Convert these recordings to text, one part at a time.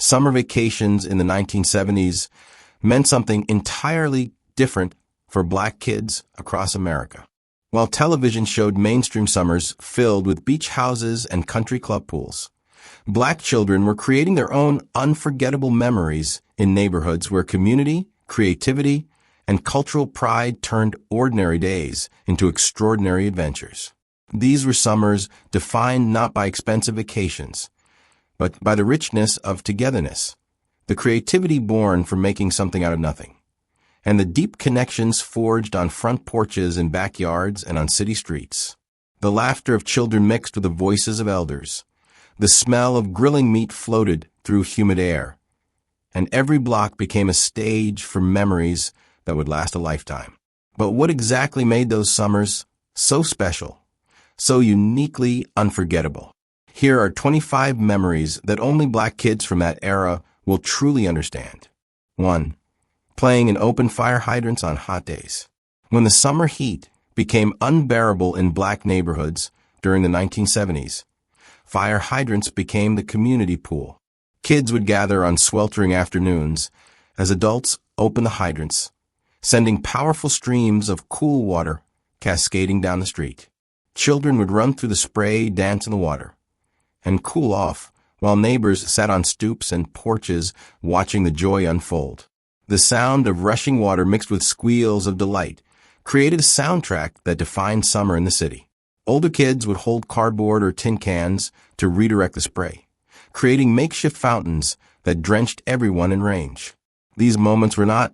Summer vacations in the 1970s meant something entirely different for black kids across America. While television showed mainstream summers filled with beach houses and country club pools, black children were creating their own unforgettable memories in neighborhoods where community, creativity, and cultural pride turned ordinary days into extraordinary adventures. These were summers defined not by expensive vacations, but by the richness of togetherness, the creativity born from making something out of nothing, and the deep connections forged on front porches in backyards and on city streets. The laughter of children mixed with the voices of elders. The smell of grilling meat floated through humid air, and every block became a stage for memories that would last a lifetime. But what exactly made those summers so special, so uniquely unforgettable? Here are 25 memories that only black kids from that era will truly understand. 1. Playing in open fire hydrants on hot days. When the summer heat became unbearable in black neighborhoods during the 1970s, fire hydrants became the community pool. Kids would gather on sweltering afternoons as adults opened the hydrants, sending powerful streams of cool water cascading down the street. Children would run through the spray, dance in the water, and cool off while neighbors sat on stoops and porches watching the joy unfold. The sound of rushing water mixed with squeals of delight created a soundtrack that defined summer in the city. Older kids would hold cardboard or tin cans to redirect the spray, creating makeshift fountains that drenched everyone in range. These moments were not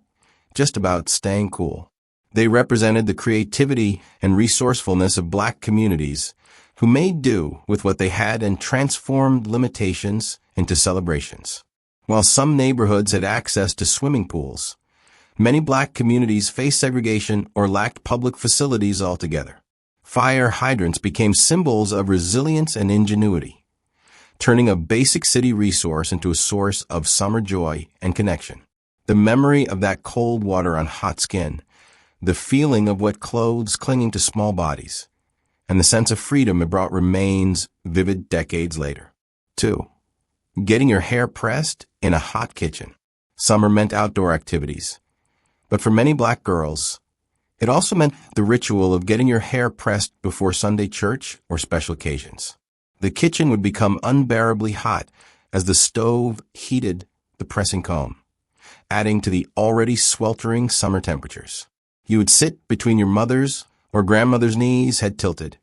just about staying cool. They represented the creativity and resourcefulness of black communities who made do with what they had and transformed limitations into celebrations. While some neighborhoods had access to swimming pools, many black communities faced segregation or lacked public facilities altogether. Fire hydrants became symbols of resilience and ingenuity, turning a basic city resource into a source of summer joy and connection. The memory of that cold water on hot skin, the feeling of wet clothes clinging to small bodies, and the sense of freedom it brought remains vivid decades later. 2. Getting your hair pressed in a hot kitchen. Summer meant outdoor activities, but for many black girls, it also meant the ritual of getting your hair pressed before Sunday church or special occasions. The kitchen would become unbearably hot as the stove heated the pressing comb, adding to the already sweltering summer temperatures. You would sit between your mother's or grandmother's knees, head tilted,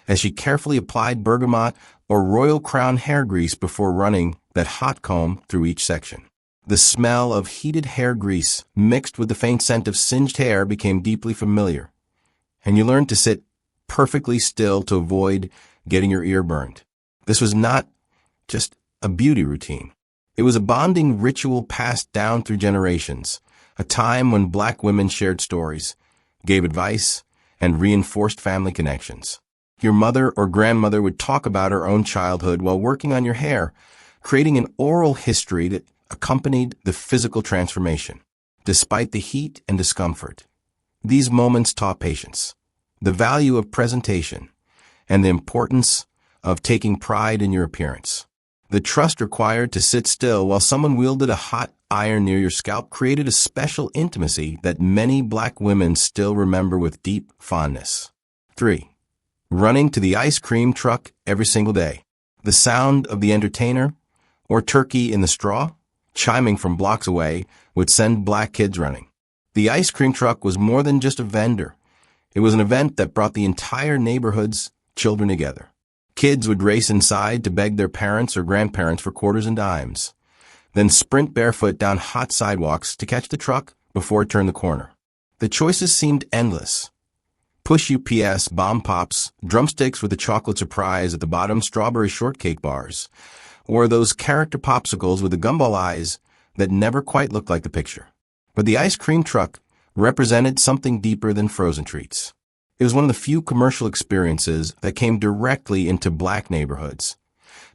as she carefully applied bergamot or Royal Crown hair grease before running that hot comb through each section. The smell of heated hair grease mixed with the faint scent of singed hair became deeply familiar, and you learned to sit perfectly still to avoid getting your ear burned. This was not just a beauty routine. It was a bonding ritual passed down through generations, a time when black women shared stories, gave advice, and reinforced family connections. Your mother or grandmother would talk about her own childhood while working on your hair, creating an oral history that accompanied the physical transformation. Despite the heat and discomfort, these moments taught patience, the value of presentation, and the importance of taking pride in your appearance. The trust required to sit still while someone wielded a hot iron near your scalp created a special intimacy that many black women still remember with deep fondness. 3. Running to the ice cream truck every single day. The sound of the entertainer, or turkey in the straw, chiming from blocks away, would send black kids running. The ice cream truck was more than just a vendor. It was an event that brought the entire neighborhood's children together. Kids would race inside to beg their parents or grandparents for quarters and dimes, then sprint barefoot down hot sidewalks to catch the truck before it turned the corner. The choices seemed endless. Push UPS, bomb pops, drumsticks with a chocolate surprise at the bottom, strawberry shortcake bars, or those character popsicles with the gumball eyes that never quite looked like the picture. But the ice cream truck represented something deeper than frozen treats. It was one of the few commercial experiences that came directly into black neighborhoods,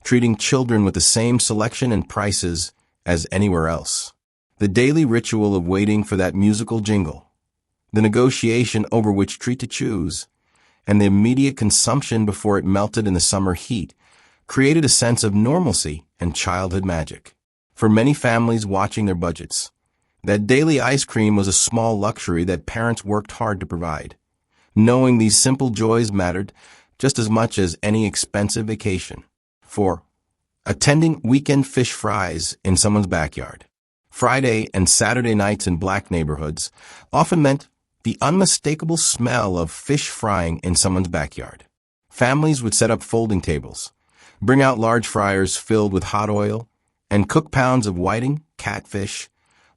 treating children with the same selection and prices as anywhere else. The daily ritual of waiting for that musical jingle, the negotiation over which treat to choose, and the immediate consumption before it melted in the summer heat created a sense of normalcy and childhood magic. for many families watching their budgets. That daily ice cream was a small luxury that parents worked hard to provide, knowing these simple joys mattered just as much as any expensive vacation. 4. Attending weekend fish fries in someone's backyard. Friday and Saturday nights in black neighborhoods often meant the unmistakable smell of fish frying in someone's backyard. Families would set up folding tables, bring out large fryers filled with hot oil, and cook pounds of whiting, catfish,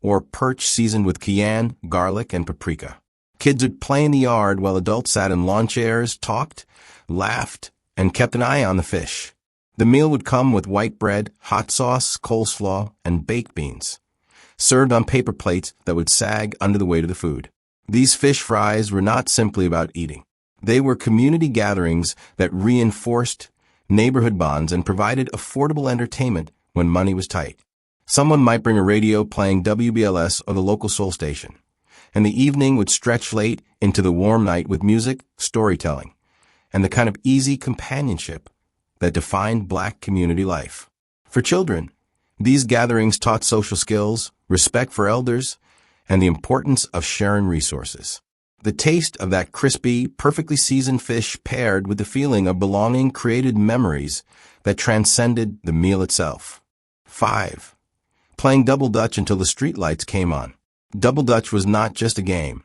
or perch seasoned with cayenne, garlic, and paprika. Kids would play in the yard while adults sat in lawn chairs, talked, laughed, and kept an eye on the fish. The meal would come with white bread, hot sauce, coleslaw, and baked beans, served on paper plates that would sag under the weight of the food. These fish fries were not simply about eating. They were community gatherings that reinforced neighborhood bonds and provided affordable entertainment when money was tight. Someone might bring a radio playing WBLS or the local soul station, and the evening would stretch late into the warm night with music, storytelling, and the kind of easy companionship that defined black community life. For children, these gatherings taught social skills, respect for elders, and the importance of sharing resources. The taste of that crispy, perfectly seasoned fish paired with the feeling of belonging created memories that transcended the meal itself. 5. Playing double dutch until the streetlights came on. Double dutch was not just a game.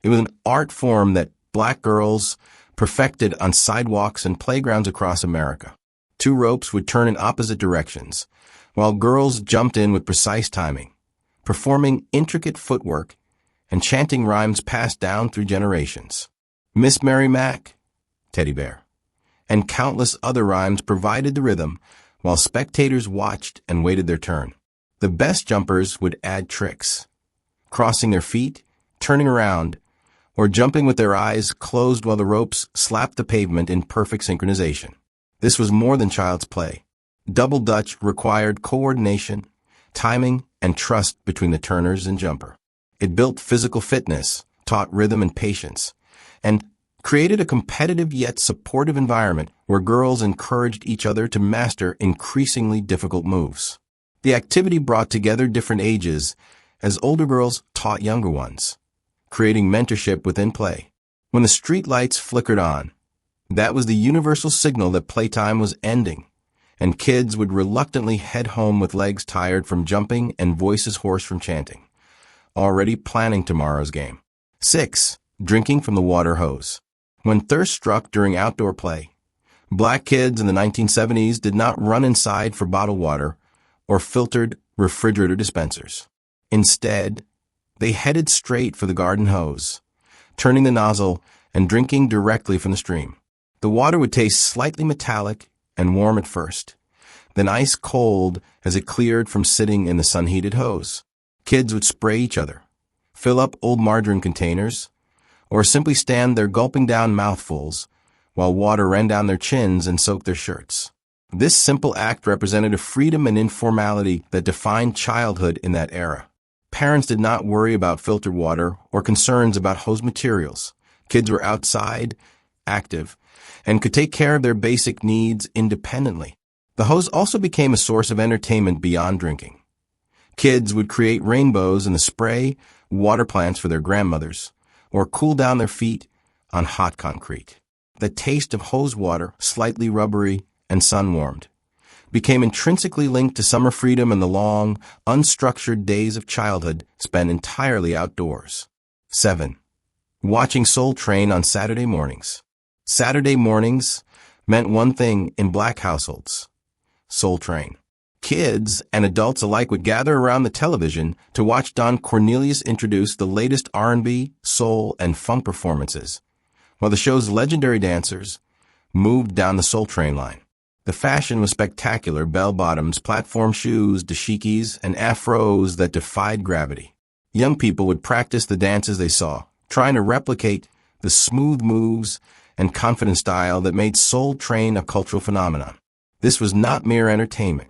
It was an art form that black girls perfected on sidewalks and playgrounds across America. Two ropes would turn in opposite directions, while girls jumped in with precise timing, performing intricate footwork and chanting rhymes passed down through generations. Miss Mary Mac, Teddy Bear, and countless other rhymes provided the rhythm while spectators watched and waited their turn. The best jumpers would add tricks, crossing their feet, turning around, or jumping with their eyes closed while the ropes slapped the pavement in perfect synchronization. This was more than child's play. Double dutch required coordination, timing, and trust between the turners and jumper. It built physical fitness, taught rhythm and patience, and created a competitive yet supportive environment where girls encouraged each other to master increasingly difficult moves. The activity brought together different ages as older girls taught younger ones, creating mentorship within play. When the streetlights flickered on, that was the universal signal that playtime was ending, and kids would reluctantly head home with legs tired from jumping and voices hoarse from chanting, already planning tomorrow's game. 6. Drinking from the water hose. When thirst struck during outdoor play, black kids in the 1970s did not run inside for bottled water or filtered refrigerator dispensers. Instead, they headed straight for the garden hose, turning the nozzle and drinking directly from the stream. The water would taste slightly metallic and warm at first, then ice cold as it cleared from sitting in the sun-heated hose. Kids would spray each other, fill up old margarine containers, or simply stand there gulping down mouthfuls while water ran down their chins and soaked their shirts. This simple act represented a freedom and informality that defined childhood in that era. Parents did not worry about filtered water or concerns about hose materials. Kids were outside, active, and could take care of their basic needs independently. The hose also became a source of entertainment beyond drinking. Kids would create rainbows in the spray, water plants for their grandmothers, or cool down their feet on hot concrete. The taste of hose water, slightly rubbery and sun-warmed, became intrinsically linked to summer freedom and the long, unstructured days of childhood spent entirely outdoors. 7. Watching Soul Train on Saturday mornings. Saturday mornings meant one thing in black households: Soul Train. Kids and adults alike would gather around the television to watch Don Cornelius introduce the latest R&B, soul, and funk performances, while the show's legendary dancers moved down the Soul Train line. The fashion was spectacular: bell-bottoms, platform shoes, dashikis, and afros that defied gravity. Young people would practice the dances they saw, trying to replicate the smooth moves and confident style that made Soul Train a cultural phenomenon. This was not mere entertainment.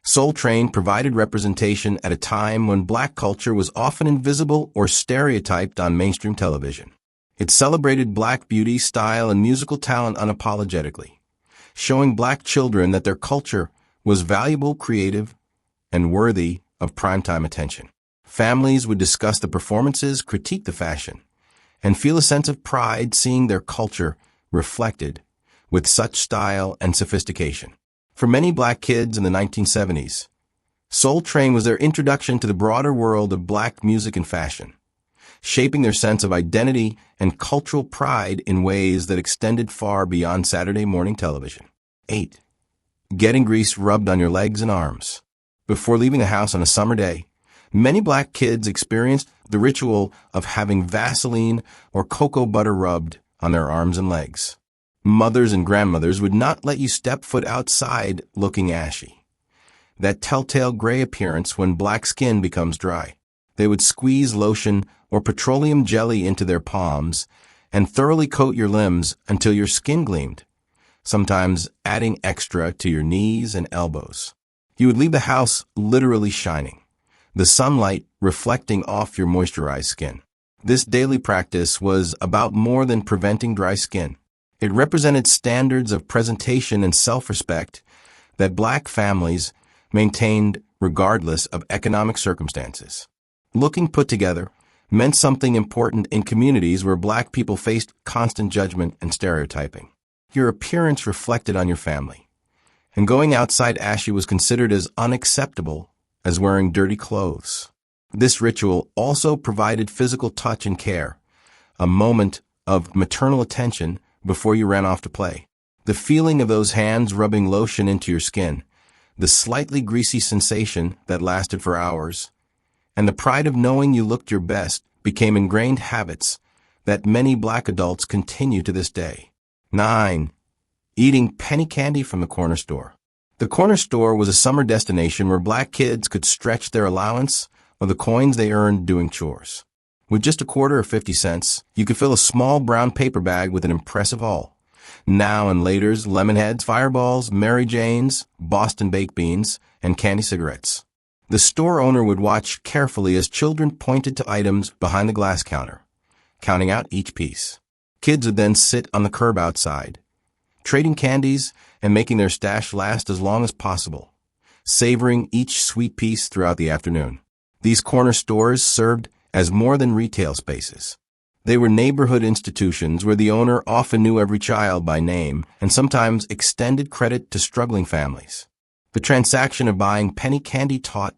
Soul Train provided representation at a time when black culture was often invisible or stereotyped on mainstream television. It celebrated black beauty, style, and musical talent unapologetically, showing black children that their culture was valuable, creative, and worthy of primetime attention. Families would discuss the performances, critique the fashion, and feel a sense of pride seeing their culture reflected with such style and sophistication. For many black kids in the 1970s, Soul Train was their introduction to the broader world of black music and fashion, shaping their sense of identity and cultural pride in ways that extended far beyond Saturday morning television. 8. Getting grease rubbed on your legs and arms. Before leaving the house on a summer day, many black kids experienced the ritual of having Vaseline or cocoa butter rubbed on their arms and legs. Mothers and grandmothers would not let you step foot outside looking ashy, that telltale gray appearance when black skin becomes dry. They would squeeze lotion or petroleum jelly into their palms and thoroughly coat your limbs until your skin gleamed, sometimes adding extra to your knees and elbows. You would leave the house literally shining, the sunlight reflecting off your moisturized skin. This daily practice was about more than preventing dry skin. It represented standards of presentation and self-respect that black families maintained regardless of economic circumstances. Looking put together meant something important in communities where black people faced constant judgment and stereotyping. Your appearance reflected on your family, and going outside ashy was considered as unacceptable as wearing dirty clothes. This ritual also provided physical touch and care, a moment of maternal attention before you ran off to play. The feeling of those hands rubbing lotion into your skin, the slightly greasy sensation that lasted for hours, and the pride of knowing you looked your best became ingrained habits that many black adults continue to this day. 9. Eating penny candy from the corner store. The corner store was a summer destination where black kids could stretch their allowance or the coins they earned doing chores. With just a quarter or 50 cents, you could fill a small brown paper bag with an impressive haul. Now and laters, Lemonheads, Fireballs, Mary Janes, Boston baked beans, and candy cigarettes. The store owner would watch carefully as children pointed to items behind the glass counter, counting out each piece. Kids would then sit on the curb outside, trading candies and making their stash last as long as possible, savoring each sweet piece throughout the afternoon. These corner stores served as more than retail spaces. They were neighborhood institutions where the owner often knew every child by name and sometimes extended credit to struggling families. The transaction of buying penny candy taught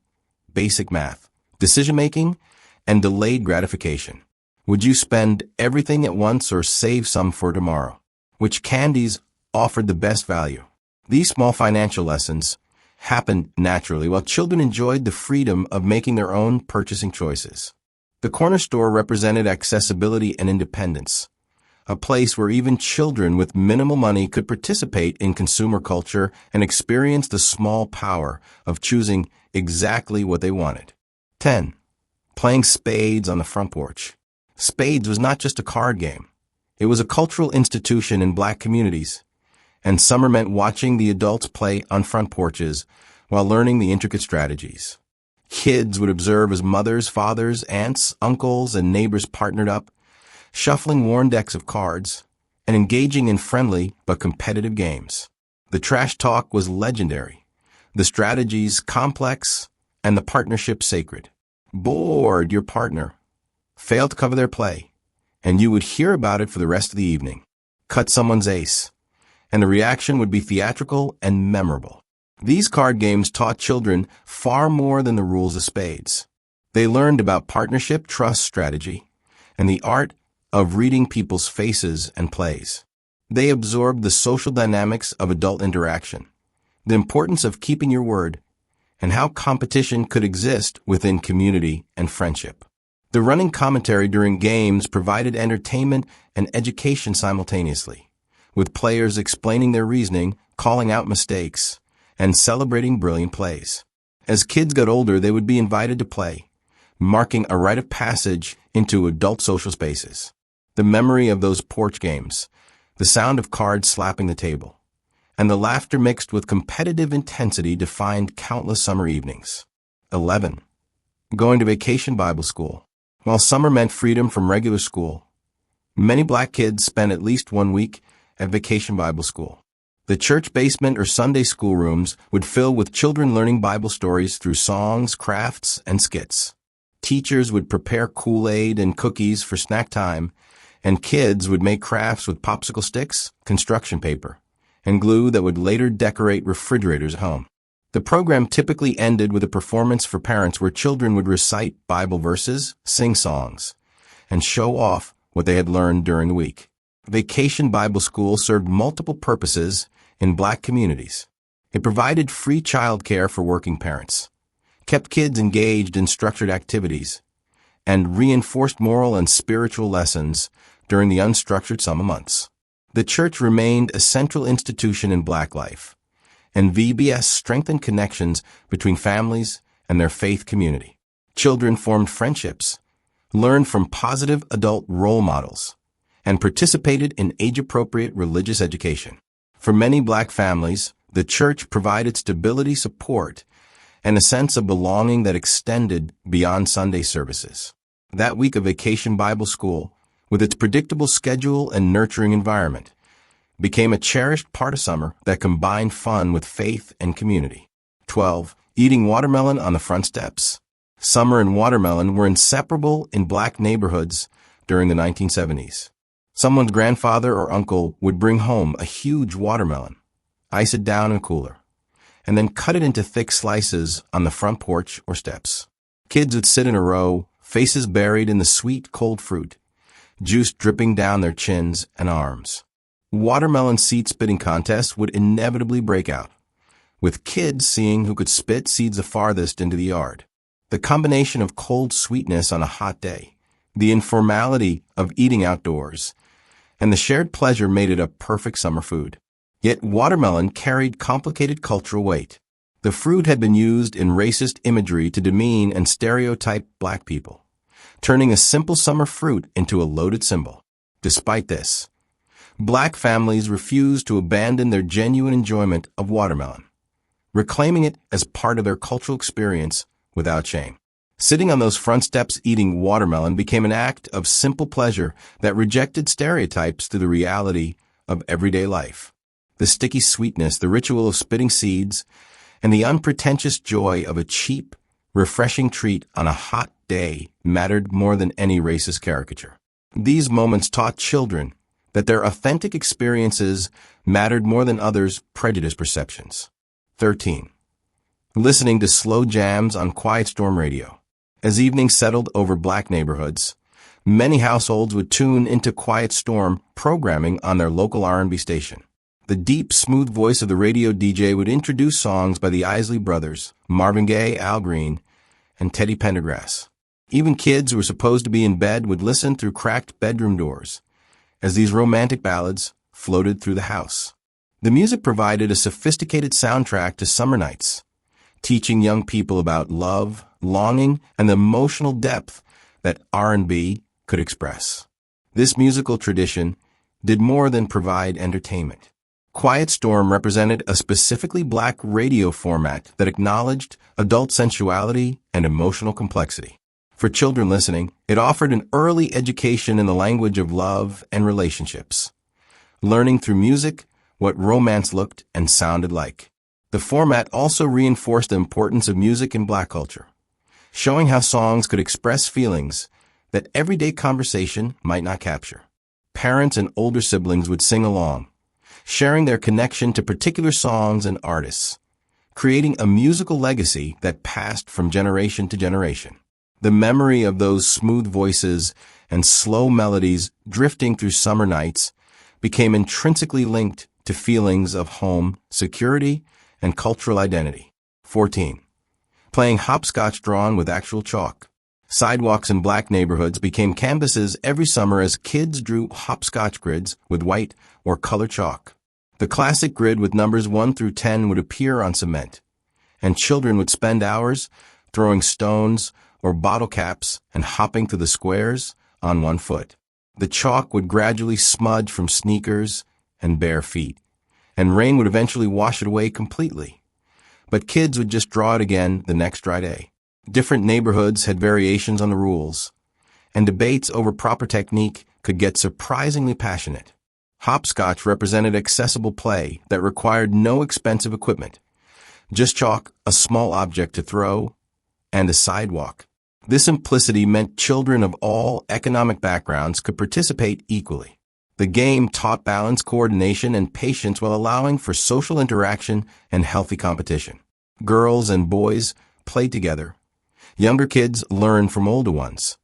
basic math, decision-making, and delayed gratification. Would you spend everything at once or save some for tomorrow? Which candies offered the best value? These small financial lessons happened naturally while children enjoyed the freedom of making their own purchasing choices. The corner store represented accessibility and independence, a place where even children with minimal money could participate in consumer culture and experience the small power of choosing exactly what they wanted. 10. Playing spades on the front porch. Spades was not just a card game. It was a cultural institution in black communities, and summer meant watching the adults play on front porches while learning the intricate strategies. Kids would observe as mothers, fathers, aunts, uncles, and neighbors partnered up, shuffling worn decks of cards and engaging in friendly but competitive games. The trash talk was legendary, the strategies complex, and the partnership sacred. Bored your partner, failed to cover their play, and you would hear about it for the rest of the evening. Cut someone's ace, and the reaction would be theatrical and memorable. These card games taught children far more than the rules of spades. They learned about partnership, trust, strategy, and the art of reading people's faces and plays. They absorbed the social dynamics of adult interaction, the importance of keeping your word, and how competition could exist within community and friendship. The running commentary during games provided entertainment and education simultaneously, with players explaining their reasoning, calling out mistakes, and celebrating brilliant plays. As kids got older, they would be invited to play, marking a rite of passage into adult social spaces. The memory of those porch games, the sound of cards slapping the table, and the laughter mixed with competitive intensity defined countless summer evenings. 11. Going to vacation Bible school. While summer meant freedom from regular school, many black kids spent at least 1 week at vacation Bible school. The church basement or Sunday school rooms would fill with children learning Bible stories through songs, crafts, and skits. Teachers would prepare Kool-Aid and cookies for snack time, and kids would make crafts with popsicle sticks, construction paper, and glue that would later decorate refrigerators at home. The program typically ended with a performance for parents where children would recite Bible verses, sing songs, and show off what they had learned during the week. Vacation Bible School served multiple purposes in Black communities. It provided free childcare for working parents, kept kids engaged in structured activities, and reinforced moral and spiritual lessons during the unstructured summer months. The church remained a central institution in Black life, and VBS strengthened connections between families and their faith community. Children formed friendships, learned from positive adult role models, and participated in age-appropriate religious education. For many Black families, the church provided stability, support, and a sense of belonging that extended beyond Sunday services. That week of Vacation Bible School, with its predictable schedule and nurturing environment, became a cherished part of summer that combined fun with faith and community. 12. Eating watermelon on the front steps. Summer and watermelon were inseparable in Black neighborhoods during the 1970s. Someone's grandfather or uncle would bring home a huge watermelon, ice it down in a cooler, and then cut it into thick slices on the front porch or steps. Kids would sit in a row, faces buried in the sweet, cold fruit, juice dripping down their chins and arms. Watermelon seed spitting contests would inevitably break out, with kids seeing who could spit seeds the farthest into the yard. The combination of cold sweetness on a hot day, the informality of eating outdoors, and the shared pleasure made it a perfect summer food. Yet watermelon carried complicated cultural weight. The fruit had been used in racist imagery to demean and stereotype Black people, turning a simple summer fruit into a loaded symbol. Despite this, Black families refused to abandon their genuine enjoyment of watermelon, reclaiming it as part of their cultural experience without shame. Sitting on those front steps eating watermelon became an act of simple pleasure that rejected stereotypes to the reality of everyday life. The sticky sweetness, the ritual of spitting seeds, and the unpretentious joy of a cheap, refreshing treat on a hot day mattered more than any racist caricature. These moments taught children that their authentic experiences mattered more than others' prejudiced perceptions. 13. Listening to slow jams on Quiet Storm radio. As evening settled over Black neighborhoods, many households would tune into Quiet Storm programming on their local R&B station. The deep, smooth voice of the radio DJ would introduce songs by the Isley Brothers, Marvin Gaye, Al Green, and Teddy Pendergrass. Even kids who were supposed to be in bed would listen through cracked bedroom doors as these romantic ballads floated through the house. The music provided a sophisticated soundtrack to summer nights, teaching young people about love, longing, and the emotional depth that R&B could express. This musical tradition did more than provide entertainment. Quiet Storm represented a specifically Black radio format that acknowledged adult sensuality and emotional complexity. For children listening, it offered an early education in the language of love and relationships, learning through music what romance looked and sounded like. The format also reinforced the importance of music in Black culture, showing how songs could express feelings that everyday conversation might not capture. Parents and older siblings would sing along, sharing their connection to particular songs and artists, creating a musical legacy that passed from generation to generation. The memory of those smooth voices and slow melodies drifting through summer nights became intrinsically linked to feelings of home, security, and cultural identity. 14. Playing hopscotch drawn with actual chalk. Sidewalks in Black neighborhoods became canvases every summer as kids drew hopscotch grids with white or color chalk. The classic grid with numbers 1 through 10 would appear on cement, and children would spend hours throwing stones or bottle caps and hopping through the squares on one foot. The chalk would gradually smudge from sneakers and bare feet, and rain would eventually wash it away completely. But kids would just draw it again the next dry day. Different neighborhoods had variations on the rules, and debates over proper technique could get surprisingly passionate. Hopscotch represented accessible play that required no expensive equipment, just chalk, a small object to throw, and a sidewalk. This simplicity meant children of all economic backgrounds could participate equally. The game taught balance, coordination, and patience while allowing for social interaction and healthy competition. Girls and boys played together. Younger kids learned from older ones.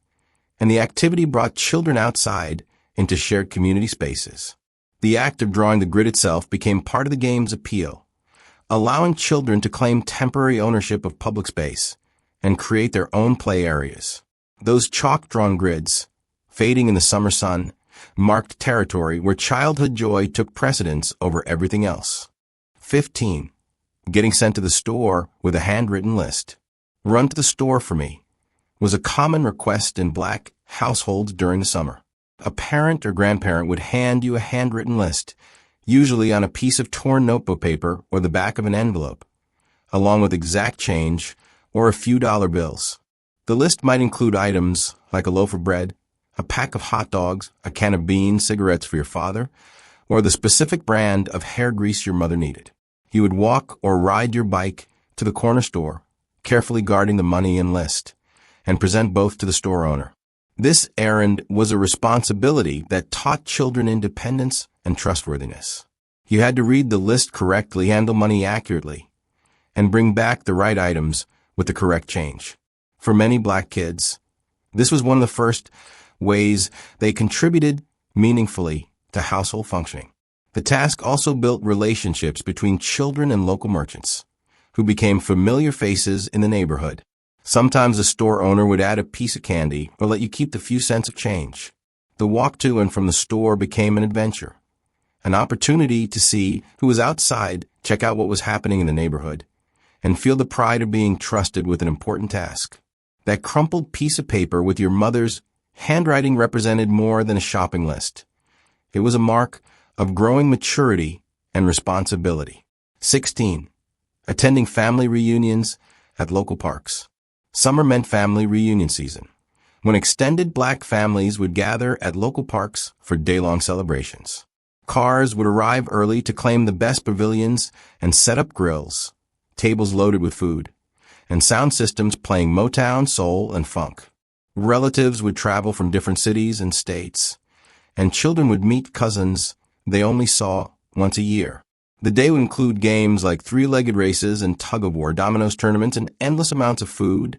And the activity brought children outside into shared community spaces. The act of drawing the grid itself became part of the game's appeal, allowing children to claim temporary ownership of public space and create their own play areas. Those chalk-drawn grids, fading in the summer sun, marked territory where childhood joy took precedence over everything else. 15. Getting sent to the store with a handwritten list. "Run to the store for me" was a common request in Black households during the summer. A parent or grandparent would hand you a handwritten list, usually on a piece of torn notebook paper or the back of an envelope, along with exact change or a few dollar bills. The list might include items like a loaf of bread, a pack of hot dogs, a can of beans, cigarettes for your father, or the specific brand of hair grease your mother needed. You would walk or ride your bike to the corner store, carefully guarding the money and list, and present both to the store owner. This errand was a responsibility that taught children independence and trustworthiness. You had to read the list correctly, handle money accurately, and bring back the right items with the correct change. For many Black kids, this was one of the first ways they contributed meaningfully to household functioning. The task also built relationships between children and local merchants, who became familiar faces in the neighborhood. Sometimes the store owner would add a piece of candy or let you keep the few cents of change. The walk to and from the store became an adventure, an opportunity to see who was outside, check out what was happening in the neighborhood, and feel the pride of being trusted with an important task. That crumpled piece of paper with your mother's handwriting represented more than a shopping list. It was a mark of growing maturity and responsibility. 16. Attending family reunions at local parks. Summer meant family reunion season, when extended Black families would gather at local parks for day-long celebrations. Cars would arrive early to claim the best pavilions and set up grills, tables loaded with food, and sound systems playing Motown, soul, and funk. Relatives would travel from different cities and states, and children would meet cousins they only saw once a year. The day would include games like three-legged races and tug-of-war, dominoes tournaments, and endless amounts of food,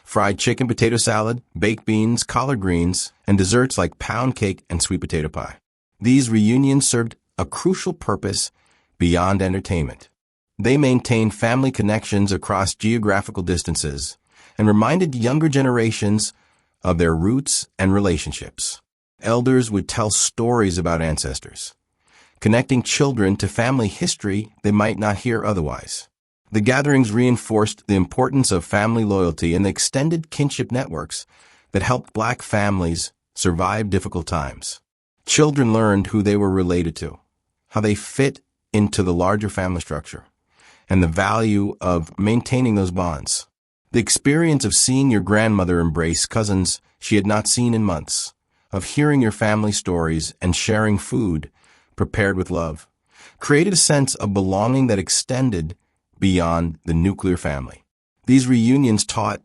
fried chicken, potato salad, baked beans, collard greens, and desserts like pound cake and sweet potato pie. These reunions served a crucial purpose beyond entertainment. They maintained family connections across geographical distances and reminded younger generations of their roots and relationships. Elders would tell stories about ancestors, connecting children to family history they might not hear otherwise. The gatherings reinforced the importance of family loyalty and the extended kinship networks that helped Black families survive difficult times. Children learned who they were related to, how they fit into the larger family structure, and the value of maintaining those bonds. The experience of seeing your grandmother embrace cousins she had not seen in months, of hearing your family stories and sharing food prepared with love, created a sense of belonging that extended beyond the nuclear family. These reunions taught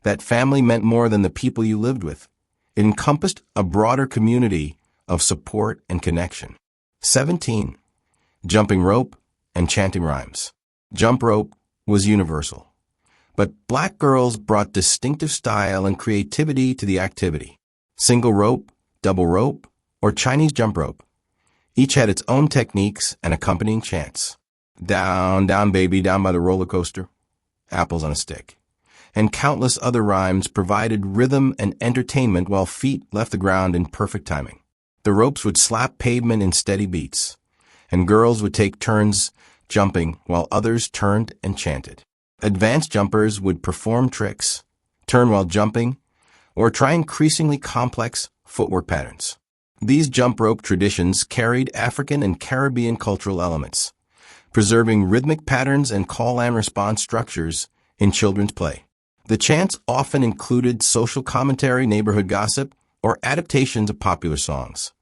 that family meant more than the people you lived with. It encompassed a broader community of support and connection. 17. Jumping rope and chanting rhymes. Jump rope was universal, but Black girls brought distinctive style and creativity to the activity. Single rope, double rope, or Chinese jump rope. Each had its own techniques and accompanying chants. Down, down, baby, down by the roller coaster. Apples on a stick. And countless other rhymes provided rhythm and entertainment while feet left the ground in perfect timing. The ropes would slap pavement in steady beats, and girls would take turns jumping while others turned and chanted. Advanced jumpers would perform tricks, turn while jumping, or try increasingly complex footwork patterns. These jump rope traditions carried African and Caribbean cultural elements, preserving rhythmic patterns and call and response structures in children's play. The chants often included social commentary, neighborhood gossip, or adaptations of popular songs,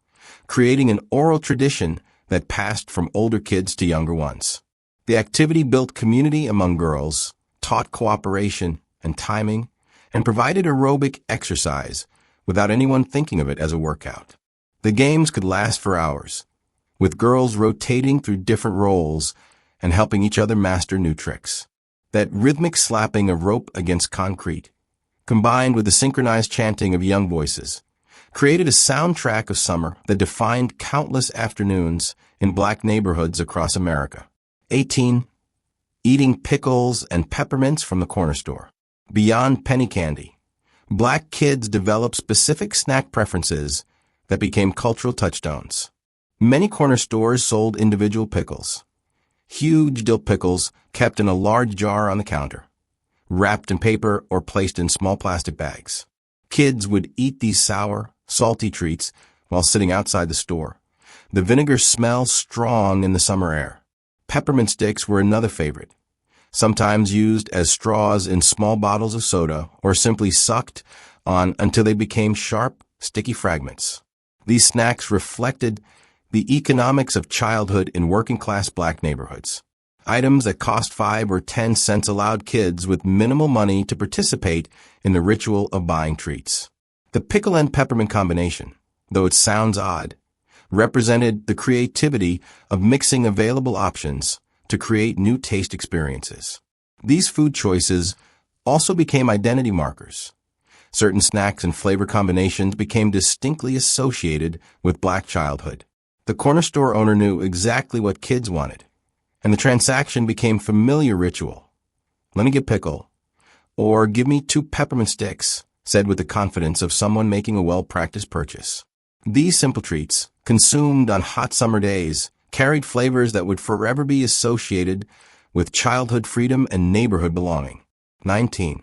creating an oral tradition that passed from older kids to younger ones. The activity built community among girls, taught cooperation and timing, and provided aerobic exercise without anyone thinking of it as a workout. The games could last for hours, with girls rotating through different roles and helping each other master new tricks. That rhythmic slapping of rope against concrete, combined with the synchronized chanting of young voices, created a soundtrack of summer that defined countless afternoons in black neighborhoods across America. 18. Eating pickles and peppermints from the corner store. Beyond penny candy, black kids developed specific snack preferences that became cultural touchstones. Many corner stores sold individual pickles, huge dill pickles kept in a large jar on the counter, wrapped in paper or placed in small plastic bags. Kids would eat these sour, salty treats while sitting outside the store, the vinegar smell strong in the summer air. Peppermint sticks were another favorite, sometimes used as straws in small bottles of soda or simply sucked on until they became sharp, sticky fragments. These snacks reflected the economics of childhood in working-class black neighborhoods. Items that cost 5 or 10 cents allowed kids with minimal money to participate in the ritual of buying treats. The pickle and peppermint combination, though it sounds odd, represented the creativity of mixing available options to create new taste experiences. These food choices also became identity markers. Certain snacks and flavor combinations became distinctly associated with black childhood. The corner store owner knew exactly what kids wanted, and the transaction became familiar ritual. "Let me get pickle," or "give me 2 peppermint sticks," said with the confidence of someone making a well-practiced purchase. These simple treats, consumed on hot summer days, carried flavors that would forever be associated with childhood freedom and neighborhood belonging. 19.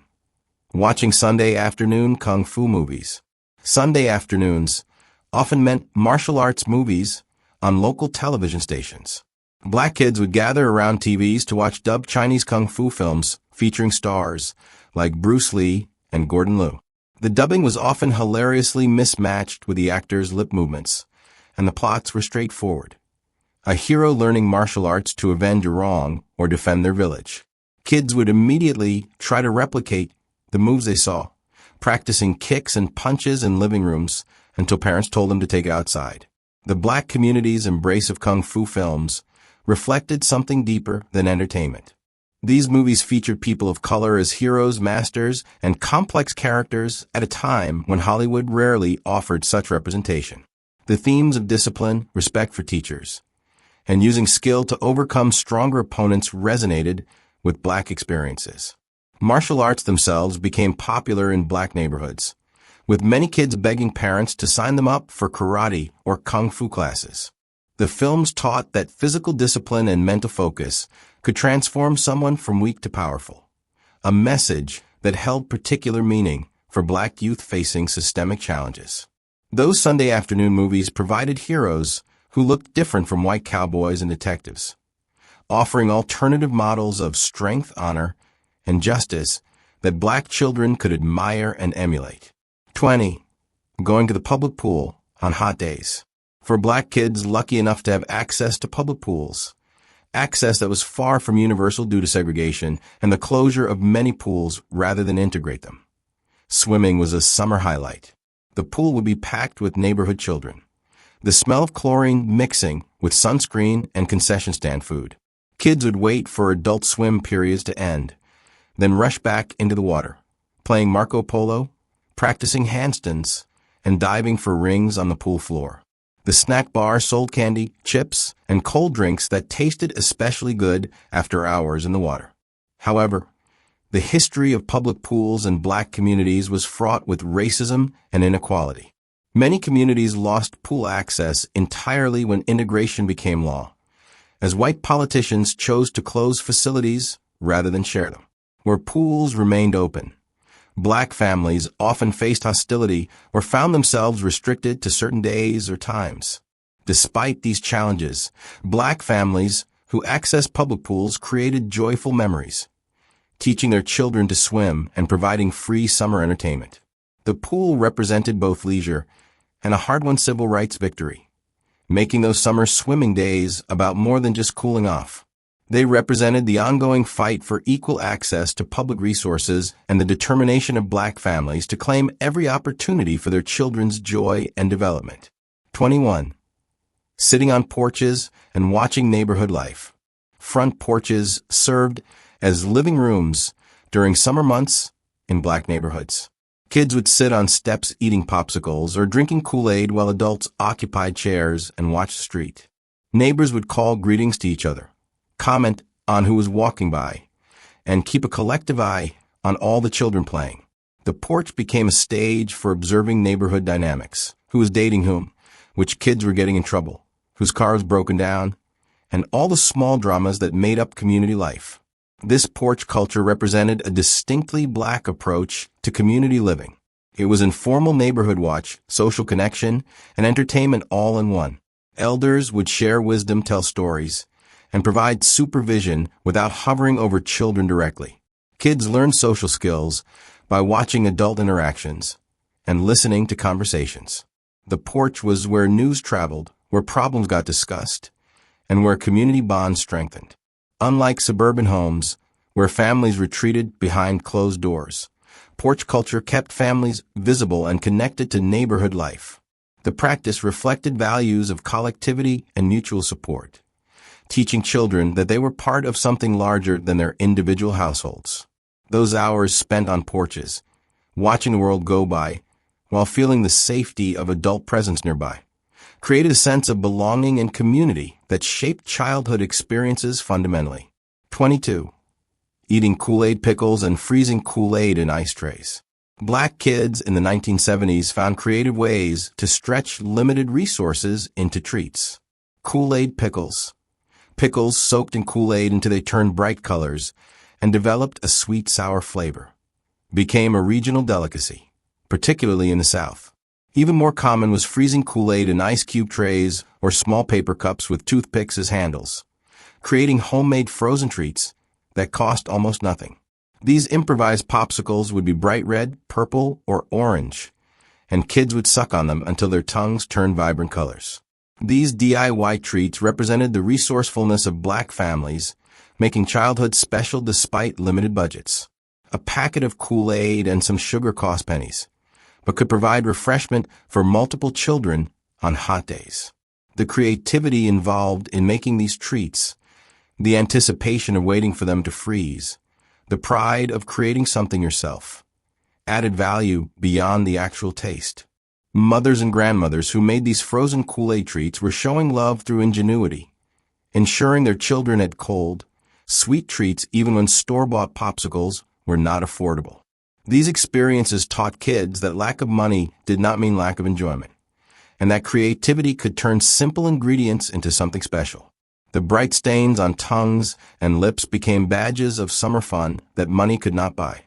Watching Sunday afternoon kung fu movies. Sunday afternoons often meant martial arts movies on local television stations. Black kids would gather around TVs to watch dubbed Chinese kung fu films featuring stars like Bruce Lee and Gordon Liu. The dubbing was often hilariously mismatched with the actors' lip movements, and the plots were straightforward. A hero learning martial arts to avenge a wrong or defend their village. Kids would immediately try to replicate the moves they saw, practicing kicks and punches in living rooms until parents told them to take it outside. The black community's embrace of kung fu films reflected something deeper than entertainment. These movies featured people of color as heroes, masters, and complex characters at a time when Hollywood rarely offered such representation. The themes of discipline, respect for teachers, and using skill to overcome stronger opponents resonated with black experiences. Martial arts themselves became popular in black neighborhoods, with many kids begging parents to sign them up for karate or kung fu classes. The films taught that physical discipline and mental focus could transform someone from weak to powerful, a message that held particular meaning for black youth facing systemic challenges. Those Sunday afternoon movies provided heroes who looked different from white cowboys and detectives, offering alternative models of strength, honor, and justice that black children could admire and emulate. 20. Going to the public pool on hot days. For black kids lucky enough to have access to public pools, access that was far from universal due to segregation and the closure of many pools rather than integrate them. Swimming was a summer highlight. The pool would be packed with neighborhood children, the smell of chlorine mixing with sunscreen and concession stand food. Kids would wait for adult swim periods to end, then rush back into the water, playing Marco Polo, practicing handstands, and diving for rings on the pool floor. The snack bar sold candy, chips, and cold drinks that tasted especially good after hours in the water. However, the history of public pools in black communities was fraught with racism and inequality. Many communities lost pool access entirely when integration became law, as white politicians chose to close facilities rather than share them. Where pools remained open, black families often faced hostility or found themselves restricted to certain days or times. Despite these challenges, black families who accessed public pools created joyful memories, teaching their children to swim and providing free summer entertainment. The pool represented both leisure and a hard-won civil rights victory, making those summer swimming days about more than just cooling off. They represented the ongoing fight for equal access to public resources and the determination of black families to claim every opportunity for their children's joy and development. 21. Sitting on porches and watching neighborhood life. Front porches served as living rooms during summer months in black neighborhoods. Kids would sit on steps eating popsicles or drinking Kool-Aid while adults occupied chairs and watched the street. Neighbors would call greetings to each other, comment on who was walking by, and keep a collective eye on all the children playing. The porch became a stage for observing neighborhood dynamics: who was dating whom, which kids were getting in trouble, whose car was broken down, and all the small dramas that made up community life. This porch culture represented a distinctly black approach to community living. It was informal neighborhood watch, social connection, and entertainment all in one. Elders would share wisdom, tell stories, and provide supervision without hovering over children directly. Kids learned social skills by watching adult interactions and listening to conversations. The porch was where news traveled, where problems got discussed, and where community bonds strengthened. Unlike suburban homes, where families retreated behind closed doors, porch culture kept families visible and connected to neighborhood life. The practice reflected values of collectivity and mutual support, teaching children that they were part of something larger than their individual households. Those hours spent on porches, watching the world go by, while feeling the safety of adult presence nearby, created a sense of belonging and community that shaped childhood experiences fundamentally. 22. Eating Kool-Aid pickles and freezing Kool-Aid in ice trays. Black kids in the 1970s found creative ways to stretch limited resources into treats. Kool-Aid pickles. Pickles soaked in Kool-Aid until they turned bright colors and developed a sweet-sour flavor, became a regional delicacy, particularly in the South. Even more common was freezing Kool-Aid in ice cube trays or small paper cups with toothpicks as handles, creating homemade frozen treats that cost almost nothing. These improvised popsicles would be bright red, purple, or orange, and kids would suck on them until their tongues turned vibrant colors. These DIY treats represented the resourcefulness of black families, making childhood special despite limited budgets. A packet of Kool-Aid and some sugar cost pennies, but could provide refreshment for multiple children on hot days. The creativity involved in making these treats, the anticipation of waiting for them to freeze, the pride of creating something yourself, added value beyond the actual taste. Mothers and grandmothers who made these frozen Kool-Aid treats were showing love through ingenuity, ensuring their children had cold, sweet treats even when store-bought popsicles were not affordable. These experiences taught kids that lack of money did not mean lack of enjoyment, and that creativity could turn simple ingredients into something special. The bright stains on tongues and lips became badges of summer fun that money could not buy.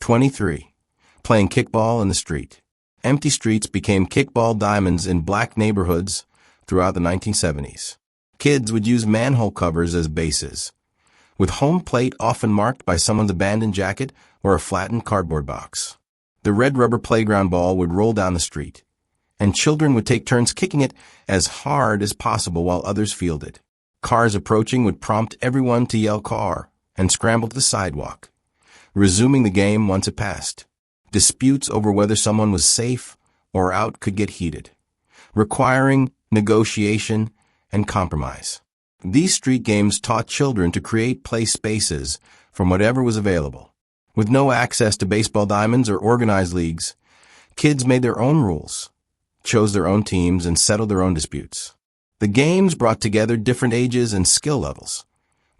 23. Playing kickball in the street. Empty streets became kickball diamonds in black neighborhoods throughout the 1970s. Kids would use manhole covers as bases, with home plate often marked by someone's abandoned jacket or a flattened cardboard box. The red rubber playground ball would roll down the street, and children would take turns kicking it as hard as possible while others fielded. Cars approaching would prompt everyone to yell "car" and scramble to the sidewalk, resuming the game once it passed. Disputes over whether someone was safe or out could get heated, requiring negotiation and compromise. These street games taught children to create play spaces from whatever was available. With no access to baseball diamonds or organized leagues, kids made their own rules, chose their own teams, and settled their own disputes. The games brought together different ages and skill levels,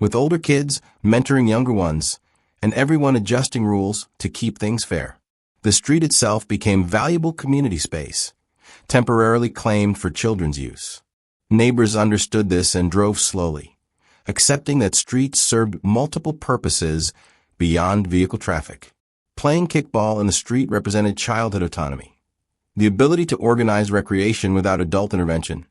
with older kids mentoring younger ones, and everyone adjusting rules to keep things fair. The street itself became valuable community space, temporarily claimed for children's use. Neighbors understood this and drove slowly, accepting that streets served multiple purposes beyond vehicle traffic. Playing kickball in the street represented childhood autonomy, the ability to organize recreation without adult intervention,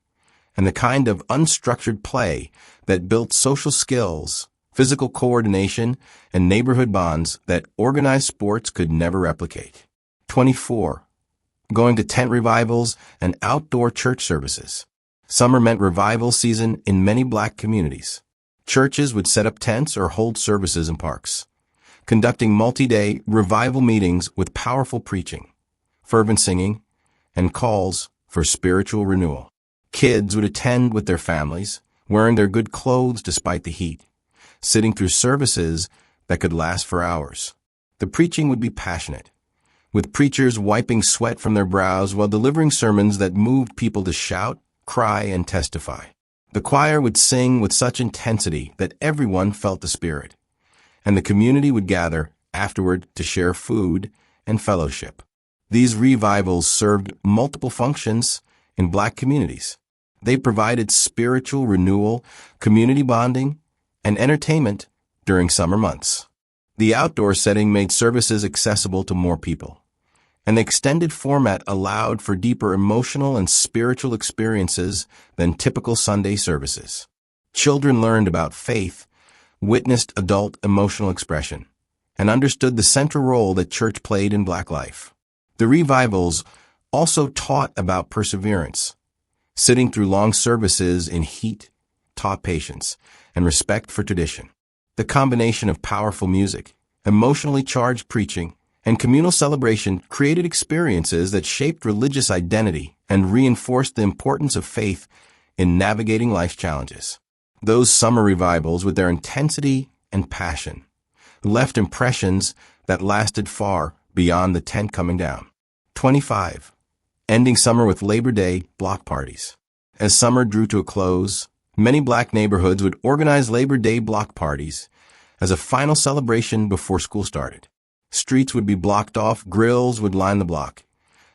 and the kind of unstructured play that built social skills, physical coordination, and neighborhood bonds that organized sports could never replicate. 24. Going to tent revivals and outdoor church services. Summer meant revival season in many black communities. Churches would set up tents or hold services in parks, conducting multi-day revival meetings with powerful preaching, fervent singing, and calls for spiritual renewal. Kids would attend with their families, wearing their good clothes despite the heat, sitting through services that could last for hours. The preaching would be passionate, with preachers wiping sweat from their brows while delivering sermons that moved people to shout, cry, and testify. The choir would sing with such intensity that everyone felt the spirit, and the community would gather afterward to share food and fellowship. These revivals served multiple functions in black communities. They provided spiritual renewal, community bonding, and entertainment during summer months. The outdoor setting made services accessible to more people, and the extended format allowed for deeper emotional and spiritual experiences than typical Sunday services. Children learned about faith, witnessed adult emotional expression, and understood the central role that church played in black life. The revivals also taught about perseverance. Sitting through long services in heat taught patience and respect for tradition. The combination of powerful music, emotionally charged preaching, and communal celebration created experiences that shaped religious identity and reinforced the importance of faith in navigating life's challenges. Those summer revivals, with their intensity and passion, left impressions that lasted far beyond the tent coming down. 25. Ending summer with Labor Day block parties. As summer drew to a close, many black neighborhoods would organize Labor Day block parties as a final celebration before school started. Streets would be blocked off, grills would line the block,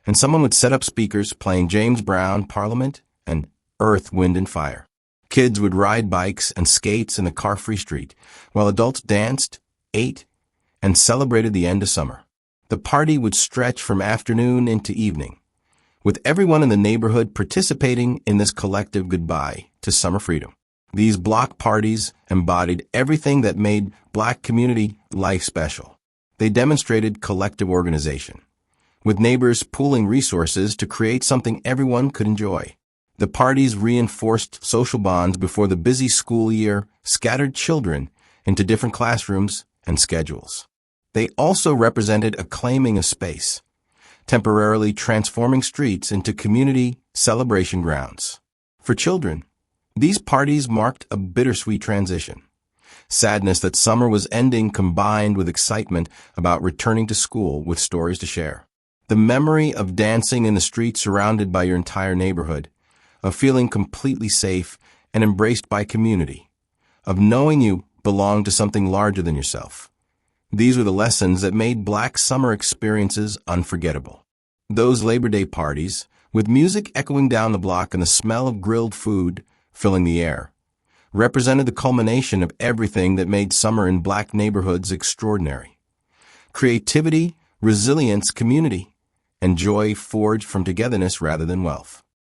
and someone would set up speakers playing James Brown, Parliament, and Earth, Wind, and Fire. Kids would ride bikes and skates in the car-free street, while adults danced, ate, and celebrated the end of summer. The party would stretch from afternoon into evening, with everyone in the neighborhood participating in this collective goodbye to summer freedom. These block parties embodied everything that made black community life special. They demonstrated collective organization, with neighbors pooling resources to create something everyone could enjoy. The parties reinforced social bonds before the busy school year scattered children into different classrooms and schedules. They also represented a claiming of space, temporarily transforming streets into community celebration grounds. For children, these parties marked a bittersweet transition. Sadness that summer was ending combined with excitement about returning to school with stories to share. The memory of dancing in the street surrounded by your entire neighborhood, of feeling completely safe and embraced by community, of knowing you belonged to something larger than yourself. These were the lessons that made black summer experiences unforgettable. Those Labor Day parties, with music echoing down the block and the smell of grilled food filling the air, represented the culmination of everything that made summer in black neighborhoods extraordinary. Creativity, resilience, community, and joy forged from togetherness rather than wealth.